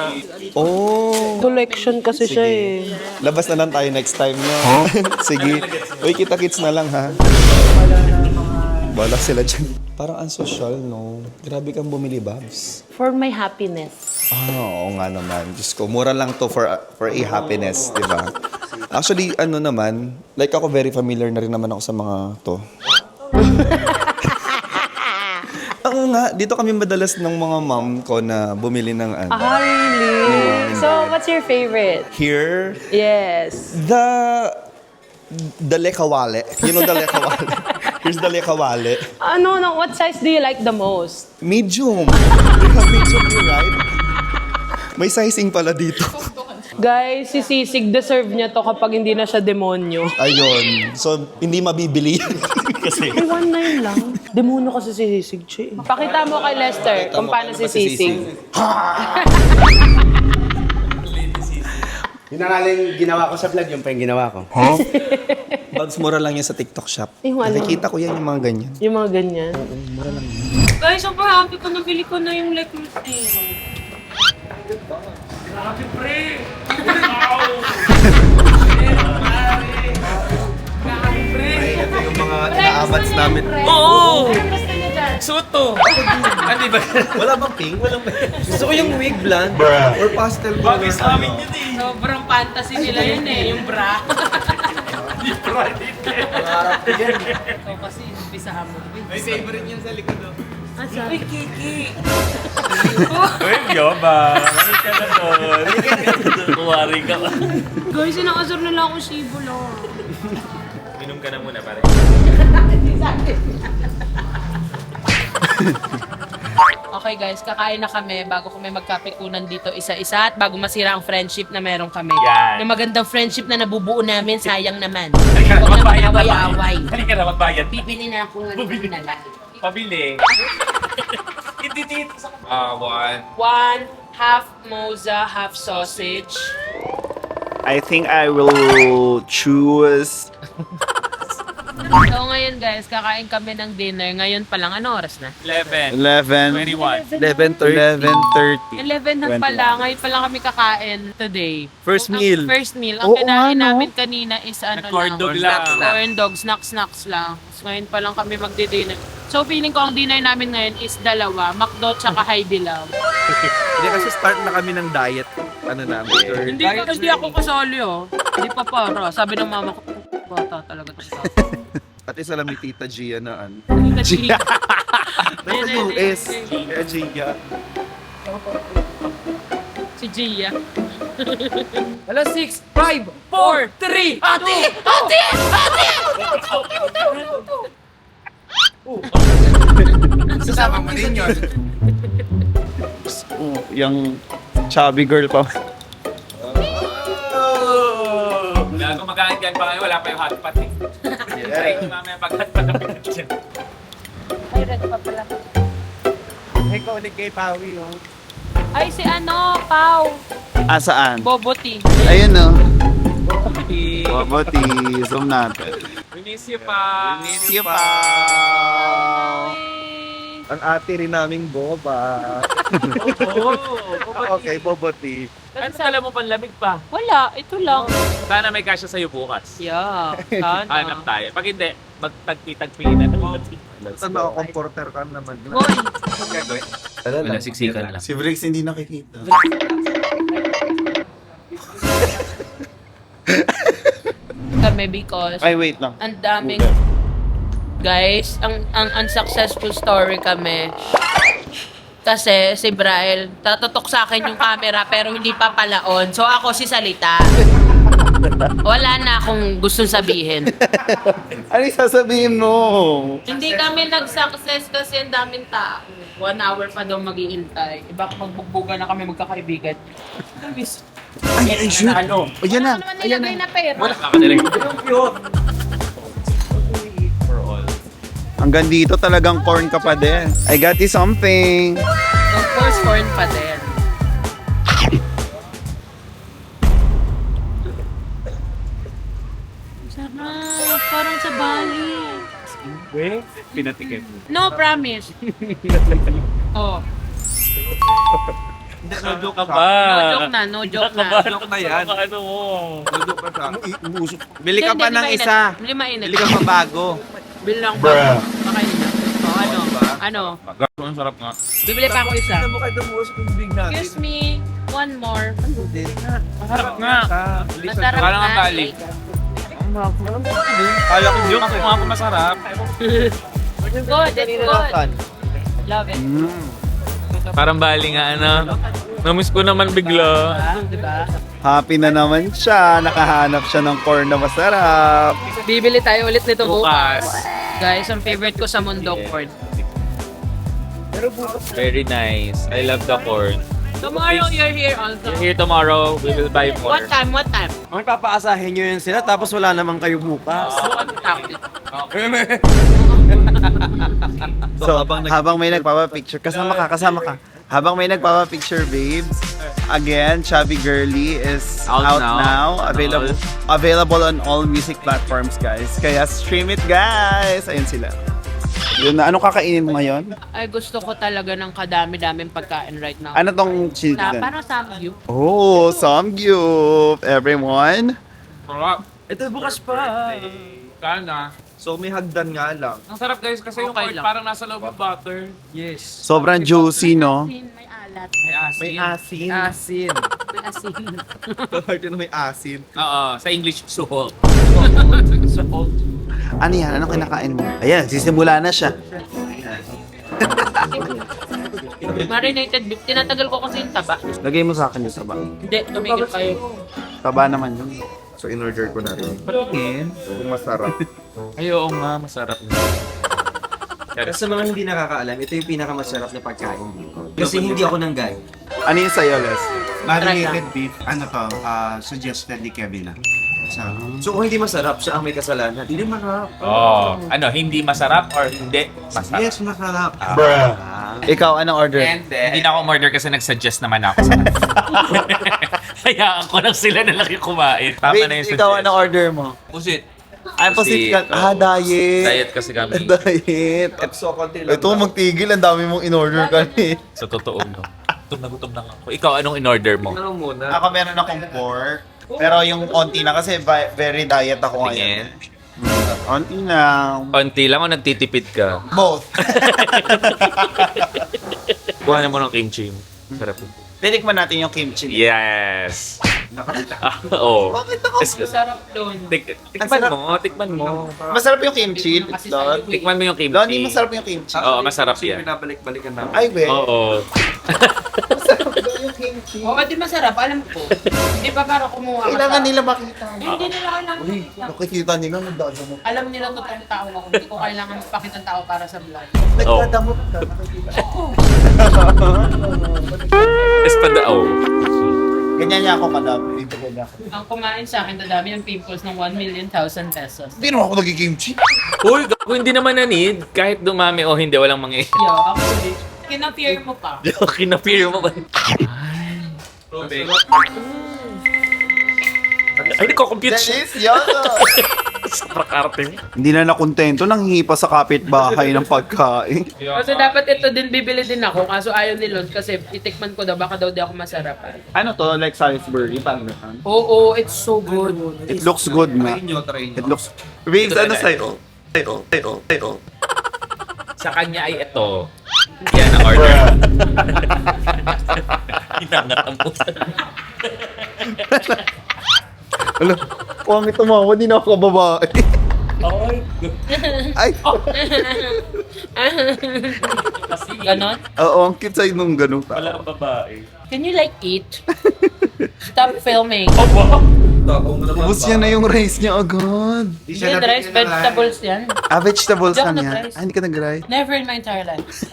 Oh, collection kasi siya eh. labas na lang tayo next time, no? Sige. Uy, kita-kits na lang, ha? Balak sila dyan. Parang unsosyal, no? Grabe kang bumili, Babs. For my happiness. Oo nga naman. Diyos ko, mura lang to for a happiness, di ba? Actually, ano naman, like ako very familiar na rin naman ako sa mga to. Oo nga, dito kami madalas ng mga mom ko na bumili ng ano. Ah, really? So, what's your favorite? Here, Yes. the lekawale. You know the lekawale? Here's the lekawale. Ano, what size do you like the most? Medium. They have medium here, right? May sizing pala dito. Guys, si Sisig deserve niya to kapag hindi na siya demonyo. Ayun. So, hindi mabibili yan. Kasi, Ay, 1.9 lang. Demonyo kasi si Sisig siya eh. Pakita mo kay Lester kung paano si Sisig. Yun na nga lang ginawa ko sa vlog, yung pa yung ginawa ko. Babs, mura lang yan sa TikTok shop. Yung ano? Nakikita ko yan, yung mga ganyan. Yung mga ganyan. Guys, super happy ko nabili ko na yung like batch namin. Oo! Suot to! Ano ba? Wala bang pink? Walang Gusto ko yung wig blonde or pastel color. Bagay sa amin yun eh. Sobrang fantasy nila yun eh, yung bra. So kasi, umpisahan mo. May favorite yan sa likod. Uy, Kiki! Uy, Yoba! Mali ka na doon. Kuwari ka pa. Guys, sinakasur na lang ako shibo lang. Minom ka na muna, pare. Okay guys, kakain na kami bago kami magkapikunan dito isa-isa at bago masira ang friendship na meron kami. Yan. Yung magandang friendship na nabubuo namin, sayang naman. Halika na, Huwag naman magbayad na away-away. Halika na, magbayad. Bibili na ako ng na lang. Pabili. Ititito sa... one. 1 half moza, half sausage. I think I will choose... So ngayon guys, kakain kami ng dinner. Ngayon pa lang, ano oras na? 11. 11. 21. 11:30. 11 na pala. Ngayon pa lang kami kakain today. First Ang meal. First meal. Ang kinain namin kanina is ano Corn lang. dog lang. Corn dog, snacks lang. So, ngayon pa lang kami magdi-dinner. So feeling ko ang dinner namin ngayon is dalawa. McDo tsaka Haidilao. Hindi kasi start na kami ng diet. Ano namin? Hindi ako kasali oh. Hindi pa para. Sabi ng mama ko, bata talaga ito. At isa lang ni Tita Gia na ano. Gia. Nasa US. Kaya Gia. Si Gia. Alas 6, 5, 4, 3, ate! Ate! Ate! Sasama mo din yun. Yung chubby girl pa. Kung magkakain dyan pa ngayon, wala pa yung hot pot eh. Try ko mamaya pag-hot pot na pinag dyan. Ay, red pa pala. Ikaw ulit kay Pawi, oh. Ay, si ano, Pau. Saan? Boboti. Ayun no. Boboti. Zoom natin. We miss you pa. Miss you pa. Ang ate rin naming boba. Okay, Boboti. Ano kala mo panlamig pa? Wala, ito lang. Sana may kasya sa'yo bukas. Yeah, sana. Hanap tayo. Pag hindi, magtagpi-tagpi na. Saan makakomporter ka naman? Boy, Wala, siksikan lang. Si Briggs hindi nakikita. kami because Ay, wait lang. ang daming guys, ang unsuccessful story kami. Kasi si Braille, tatutok sa akin yung camera pero hindi pa pala on. So ako si Salita. Wala na akong gustong sabihin. Ano yung sasabihin mo? Hindi kami nag-success kasi ang daming tao. 1 hour pa daw maghihintay. Iba kung magbugbugan na kami magkakaibigan. Ay, shoot. Ano? Ayan na. Ano naman nilagay na pera? Wala ka talaga. For all. Hanggang dito talagang corn ka pa din. I got you something. Of course, corn pa din. Sarap. Parang sa Bali. Pinatikim. No promise. Oh. No joke ka ba? No joke na, no joke na. Joke na yan. Ano mo? Bili ka pa ng isa. Hindi mainit. Bili ka pa bago. Bili lang ba? Makain na. Oh, ano? Ano? Ang sarap nga. Bibili pa ako isa. Ano mo kayo dumuos yung big natin? Excuse me. One more. Masarap nga. Masarap Kala nga na. bali. Kala ko joke kung ako masarap. Good, it's good. Love it. Parang bali nga ano. Namiss ko naman bigla. Diba? Happy na naman siya. Nakahanap siya ng corn na masarap. Bibili tayo ulit nito bukas. Bukas. Guys, ang favorite ko sa mundo, corn. Very nice. I love the corn. Tomorrow, you're here also. Here tomorrow, we will buy more. What time? What time? Ang papaasahin nyo yun sila tapos wala naman kayo bukas. So, habang may nagpapapicture, kasama ka. Habang may nagpapapicture, babes, again, Chubby Girly is Out out now. now. Available on all music platforms, guys. Kaya stream it, guys! Ayun sila. Yun na. Anong kakainin mo ngayon? Ay, gusto ko talaga ng kadami-daming pagkain right now. Ano tong chili? Parang samgyup. Oh, samgyup! Everyone? Sarap. Ito bukas pa. Sana. So may hagdan nga lang. Ang sarap guys kasi yung Okay pork lang. parang nasa loob ng butter. Yes. Sobrang juicy, no? May alat. May asin. May asin. Asin. May asin. Part yun may asin. Oo, sa English, suhol. Ano yan? Ano kinakain mo? Ayan, sisimula na siya. Marinated beef. Tinatagal ko kasi yung taba. Lagay mo sa akin yung taba. Hindi, tumigil kayo. Taba naman yun. So in-order ko na rin. Patingin. Kung masarap. Ay, oo nga, masarap. Kasi sa mga hindi nakakaalam, ito yung pinakamasarap na pagkain dito. Kasi hindi ako nanggaling. Ano yung sa'yo, Les? Marinated beef, ano to, suggested ni Kevin na. So kung hindi masarap, siya ang may kasalanan. Hindi marap. Oh, ano, hindi masarap or hindi masarap? Yes, masarap. Ikaw, anong order? Hindi na ako order kasi nag-suggest naman ako sa Hayaan ko lang sila na laki kumain. Tama na yung Wait, ikaw, anong order mo? Pusit. Ay, pasit ka. Diet Diet. kasi kami. Diet. So konti lang. Ito, magtigil. Ang dami mong in-order kami. Sa totoo, no? Gutom na ako. Ikaw, anong in-order mo? Ano muna? Ako meron akong pork. Pero yung konti na kasi very diet ako ngayon. Konti na. Konti lang o nagtitipid ka? Both. Kuha na mo ng kimchi. Sarap. Tinikman natin yung kimchi. Yes! Oo. Masarap doon. Tikman mo. Masarap yung kimchi, Lon. Tikman mo yung kimchi. Lon, hindi masarap yung kimchi. Oo, masarap yan. Pinabalik-balikan namin. Ay, we. Oo. Masarap daw yung kimchi. Oo, di masarap. Alam ko. Di ba para kumuha ka Kailangan sa- nila makita. Hindi nila kailangan. Nakikita nila, nagdadamot. Alam nila totoong tao ako. Hindi ko kailangan pakita ng tao para sa vlog. Nagdadamot ka, nakikita. Espadao. Ganyan niya ako kadami. Dito ganyan ako. Ang kumain sa akin, dadami yung pimples ng 1,000,000 pesos. Hindi naman ako nagkikimchi. Uy, kung hindi naman na need, kahit dumami o hindi, walang mangyayari. Yo, actually, kinapir mo pa. Kinapir mo ba? Ay, nagko-compute siya. Sa arte. Hindi na nakontento, nanghihipa sa kapitbahay ng pagkain. Kasi dapat ito din bibili din ako, kaso ayaw ni Lord kasi itikman ko daw, baka daw di ako masarapan. Ano to? Like Salisbury? Paano na? Oo, it's so good. It looks good, ma. It looks... Babes, ano sa'yo? Sa kanya ay ito. Yan ang order. Hinangat mo. Ano? Huwag ito mo, hindi na ako babae. Ay! Ganon? Oo, ang cute sa'yo nung ganun. Wala kang babae. Can you like eat? Stop filming. Ubus niya na yung rice niya agad. Hindi rice, vegetables yan. Vegetables Hindi ako ka niya. nag-rice. Hindi ka nag-rice. Never in my entire life.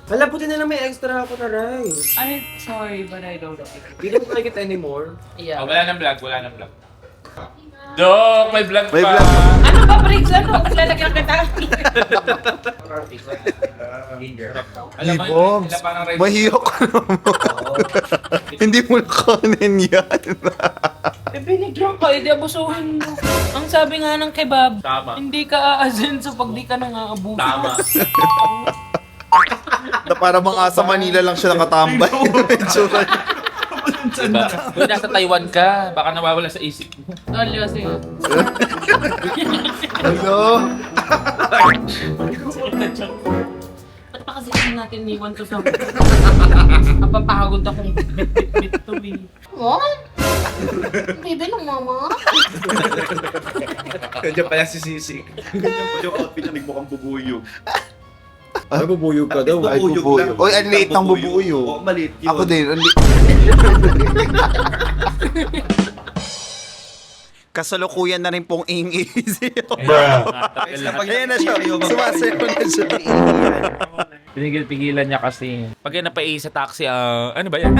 Hala, buti na lang may extra ako na rice. I'm sorry, but I don't like it. We don't like it anymore. Yeah. Wala nang vlog, wala nang vlog. Dok, may vlog May pa. vlog. Ano ba, Briggs? Ano? Lalagyan kita. Alam mo, Bob, sila parang rice. mahiyok ka naman. Hindi mo na kanin yan. Binigyan ka, hindi abusuhin mo. Ang sabi nga ng kebab, Tama. hindi ka aasin sa pag di ka nang aabuso. Tama. Na para mga sa Manila lang siya nakatambay. Medyo Diba? Kung nasa Taiwan ka, baka nawawala sa isip mo. Seryoso yun. Ano? Ba't pa kasi hindi natin iwan to sa napapagod akong bit to me. What? Baby ng mama? Kanya pala si Sisi. Ganyan po yung outfit niya, nagmukhang bubuyog. Ay, bubuyog ka daw. Ay, bubuyog. Oy, ang liit ng bubuyog. Oo, maliit yun. Ako din. Kasalukuyan na rin pong ing-easy. Ayan na siya. Sumasayaw na siya. Pinigil-pigilan niya kasi. Pag yan napaihi sa taxi, ano ba yan?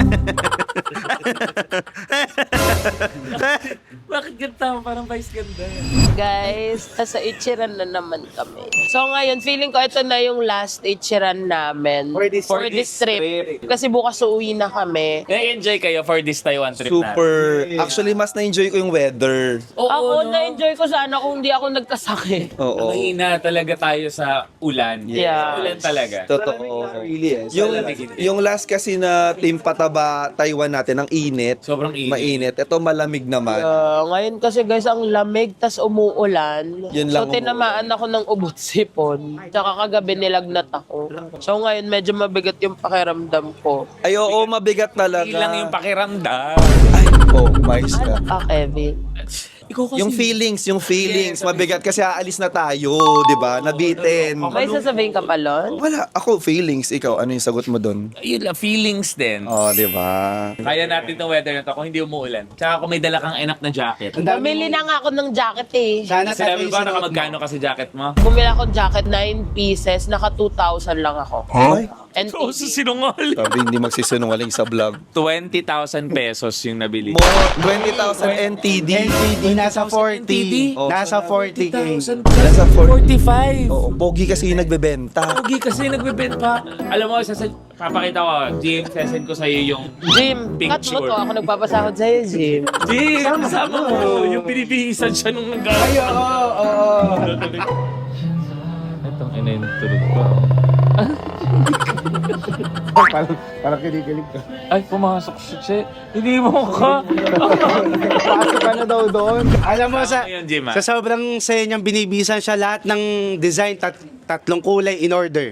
Bakit ganda? Parang vice ganda. Guys, nasa Ichiran na naman kami. So ngayon, feeling ko ito na yung last Ichiran namin. For this trip. Kasi bukas uuwi na kami. Na-enjoy kayo for this Taiwan trip Super. Actually, mas na-enjoy ko yung weather. Ako, na-enjoy ko sana kung hindi ako nagkasakit. Oo. Mahina talaga tayo sa ulan. Yeah. Ulan talaga. Totoo. Yung last kasi na team pataba Taiwan natin, ang init. Sobrang init. Mainit. Ito dito malamig naman. Ngayon kasi guys, ang lamig, tas umuulan. Yun lang, so, tinamaan ako ng ubot sipon. Tsaka kagabi nilagnat ako. So, ngayon, medyo mabigat yung pakiramdam ko. Ay, oo, mabigat talaga. Hindi lang yung pakiramdam. Ay, oh, mais ka. Kevin. Ikaw kasi. Yung feelings, mabigat kasi aalis na tayo, di ba? Nabitin. May sasabihin ka pa, Lon? Wala, ako feelings. Ikaw, ano yung sagot mo doon? Yun lang, feelings din. Oh, di ba? Kaya natin itong weather na to kung hindi umuulan. Tsaka kung may dala kang anak na jacket. Bumili na nga ako ng jacket eh. Sana Sinabi tatay ba sa na magkano kasi jacket mo? Bumili akong jacket, 9 pieces, naka 2,000 lang ako. Ay, And Oo, sa sinungaling. sabi hindi magsisinungaling sa vlog. 20,000 pesos yung nabili. Mo, 20,000 NTD. NTD, nasa 40. Oh. Nasa 40K. Nasa 45. Oo, pogi kasi yung nagbebenta. Pogi kasi nagbebenta. Alam mo, papakita ko, Jim, sesend ko sa'yo yung Jim, cut mo picture. to. Ako nagpapasahod sa'yo, Jim. Jim, sama mo. Yung binibihisan siya nung nag-aaral. Itong ina yung tulog ko. Parang kinikilig ka. Ay, pumasok siya. Hindi mo ka. Pasok ka na daw doon. Alam mo, sa Ayun, Jim, ah. sobrang saya niyang binibisan siya lahat ng design, tatlong kulay in order.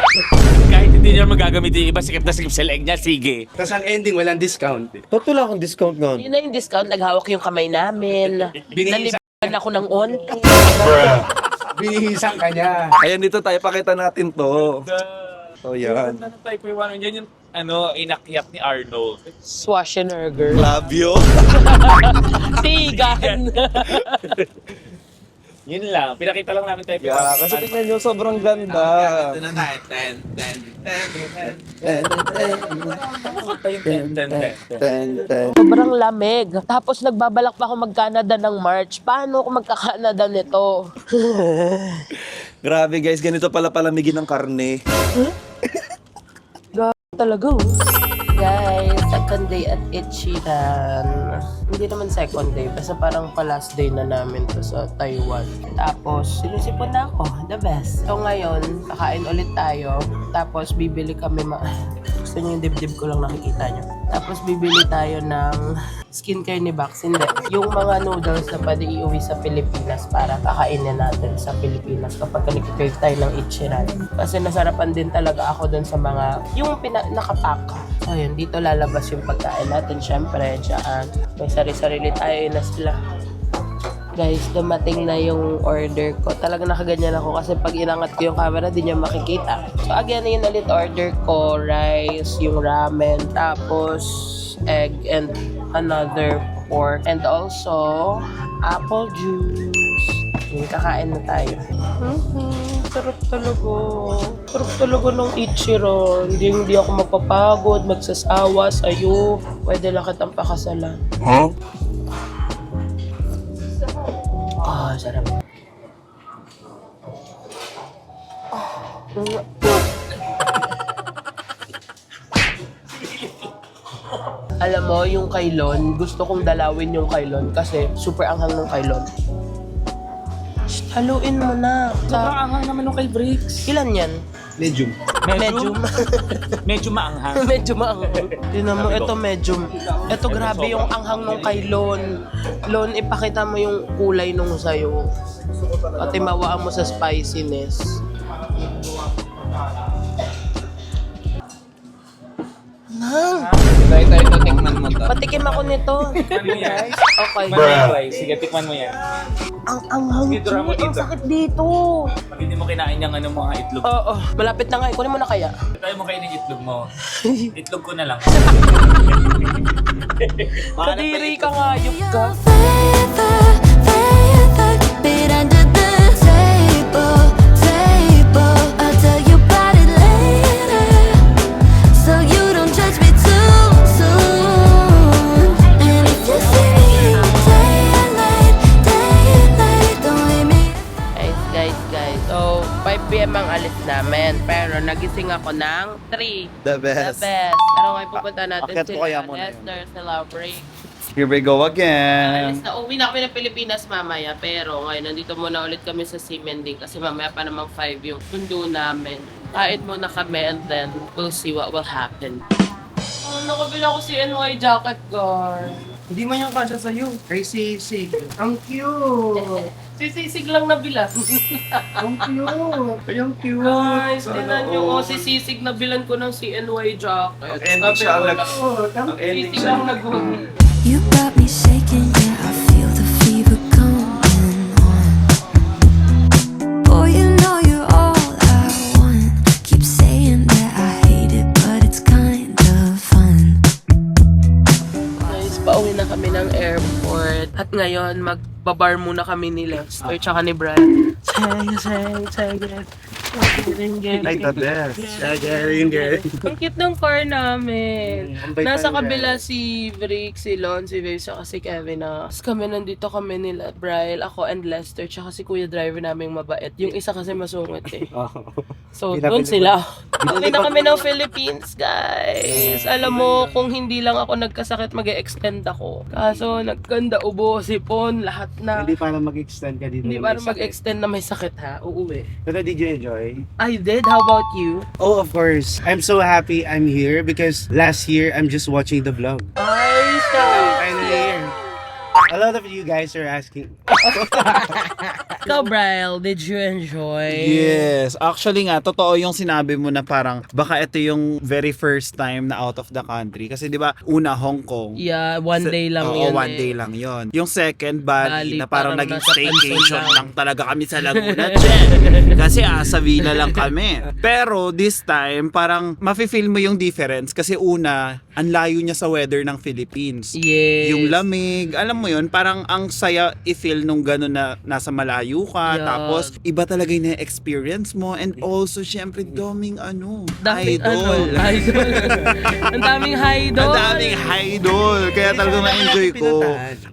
Kahit hindi niya magagamit yung iba, sikip na sikip sa leeg niya, sige. Tapos ang ending, walang discount. Totoo lang akong discount nga. Yun na yung discount. Naghawak yung kamay namin. Naliban ako ng onti. Binihisan ka niya. Ayan, dito tayo, pakita natin to. So, yan. Ano type yung ano, yan yung inakyat ni Arnold. Schwarzenegger. Love you. Tigan. Yun lang, pinakita lang namin type Yeah, kasi tingnan nyo, sobrang ganda. Sobrang lamig. Tapos nagbabalak pa ako mag-Canada ng March. Paano ako magka-Canada nito? Grabe guys, ganito pala palamigin ng karne. Talaga oh. Guys, second day at Ichiran. Hindi naman second day, basta parang pa-last day na namin to sa Taiwan. Tapos, sinusipon na ako. The best. So ngayon, kakain ulit tayo. Tapos, bibili kami gusto niyo yung dibdib ko lang nakikita niyo. Tapos, bibili tayo ng skincare ni Bax. Hindi. Yung mga noodles na pwede iuwi sa Pilipinas para kakainin natin sa Pilipinas kapag nag-crave tayo ng Ichiran. Kasi nasarapan din talaga ako dun sa mga, yung nakapack. So yun, dito lalabas yung pagkain natin. Syempre, dyan. May sarili-sarili tayo na sila. Guys, dumating na yung order ko. Talaga nakaganyan ako kasi pag inangat ko yung camera, di niya makikita. So again, yun ulit order ko. Rice, yung ramen, tapos egg, and another pork. And also, apple juice. Yung kakain na tayo. Sarap talaga. Sarap talaga ng Ichiran. Hindi ako mapapagod, magsasawa sa'yo. Pwede lang kitang pakasalan. Sarap. Alam mo, yung kailon, gusto kong dalawin yung kailon kasi super anghang ng kailon. Shh, haluin mo na. Anghang naman nung kay Bricks. Ilan yan? Medium. Medium. Medyo maanghang. Medyo maanghang. Tingnan mo, ito medium. Ito grabe yung anghang nung kay Lon. Lon, ipakita mo yung kulay nung sayo. Pati mawaan mo sa spiciness. Tayo tikman mo to. Patikim ako nito. Tikman mo yan. Okay. Sige, tikman mo yan. Ang anghang Dito, Ramo, ang dito. sakit dito. Pag hindi mo kinain yung mga itlog. Oo, malapit na nga. Kunin mo na kaya. Tayo mo kainin itlog mo. Itlog ko na lang. Kadiri ka nga, yup ka. Bit under the table. I'll tell you about it later, so you don't judge me too soon. And if you see me day and night, don't leave me. Guys. So, 5 p.m. ang alis namin. Pero nagising ako ng 3. The The best. best. Ano ngayon pupunta natin Akit ko kaya muna yun. Lester, Celebrate. Here we go again. Alis na, uwi na kami ng Pilipinas mamaya. Pero ngayon, nandito muna ulit kami sa Simending kasi mamaya pa naman 5 yung sundo namin. Kain muna kami and then we'll see what will happen. Nakabila ko si NY jacket, guard. Hindi man yung kasya sa'yo. Kay Sisig. Ang cute! Sisisig lang nabila. Ang cute! Ang cute! Guys, tinan nyo, si Sisig nabilan ko ng CNY jacket. ending siya ang Sisig lang nag-humi. You got me shaking, yeah, I feel the fever coming on. Boy, you know you're all I want. Keep saying that I hate it, but it's kind of fun. Guys, pauwi na kami ng airport. At ngayon, magbabar muna kami ni Lester tsaka ni Brian. Like the best. Ang cute ng car namin. Nasa kabila si Brick, si Lon, si Vaves, tsaka si Kevin na. Tapos kami nandito kami nila, Brian, ako and Lester, tsaka si kuya driver naming mabait. Yung isa kasi masungit eh. So, doon sila. Kami na kami ng Philippines, guys. Alam mo, kung hindi lang ako nagkasakit, mag-extend ako. Kaso, nagkanda ubo, sipon, lahat na. Hindi para mag-extend ka dito. Hindi para mag-extend na may sakit ha, uuwi. Pero did you enjoy? I did, how about you? Oh, of course. I'm so happy I'm here because last year I'm just watching the vlog. Ay, Finally here. A lot of you guys are asking. Ikaw, Brian, did you enjoy? Yes. Actually nga, totoo yung sinabi mo na parang baka ito yung very first time na out of the country. Kasi di ba una Hong Kong. Yeah, one day lang Oo, yun one day lang yun. Yung second, Bali, Bali, na parang parang naging nasa staycation Pansol lang. lang talaga kami sa Laguna, che. Kasi sa Villa lang kami. Pero this time, parang mafe-feel mo yung difference. Kasi una, ang layo niya sa weather ng Philippines. Yes. Yung lamig, alam mo yun, parang ang saya i-feel nung gano'n na nasa malayo ka. Yeah. Tapos, iba talaga yung na-experience mo. And also, syempre, daming Daming idol. idol. Ang daming idol. Ang daming idol. Kaya talaga na-enjoy ko.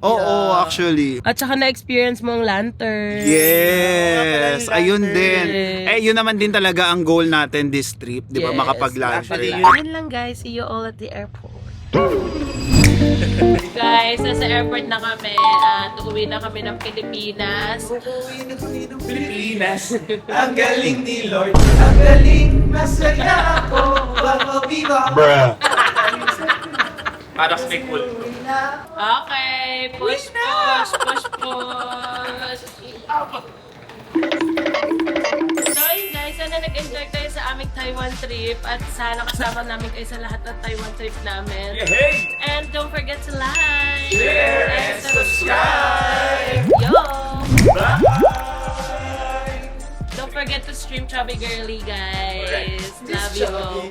Oo, actually. At saka na-experience mo ang lantern. Yes! Ayun din. Yes. Yun naman din talaga ang goal natin this trip. Di ba? Yes. Makapag-lantern. Yun lang guys, see you all at the airport. Guys, nasa airport na kami at uuwi na kami ng Pilipinas. Ang galing ni Lord. Ang galing. Masaya ako. Bruh. Para sa may cool. Okay, push. So yun guys, sana nag-enjoy kayo sa aming Taiwan trip at sana kasama namin kayo sa lahat ng Taiwan trip namin. And don't forget to like, share, and subscribe. Yo! Don't forget to stream Chubby Girly, guys. Love you all.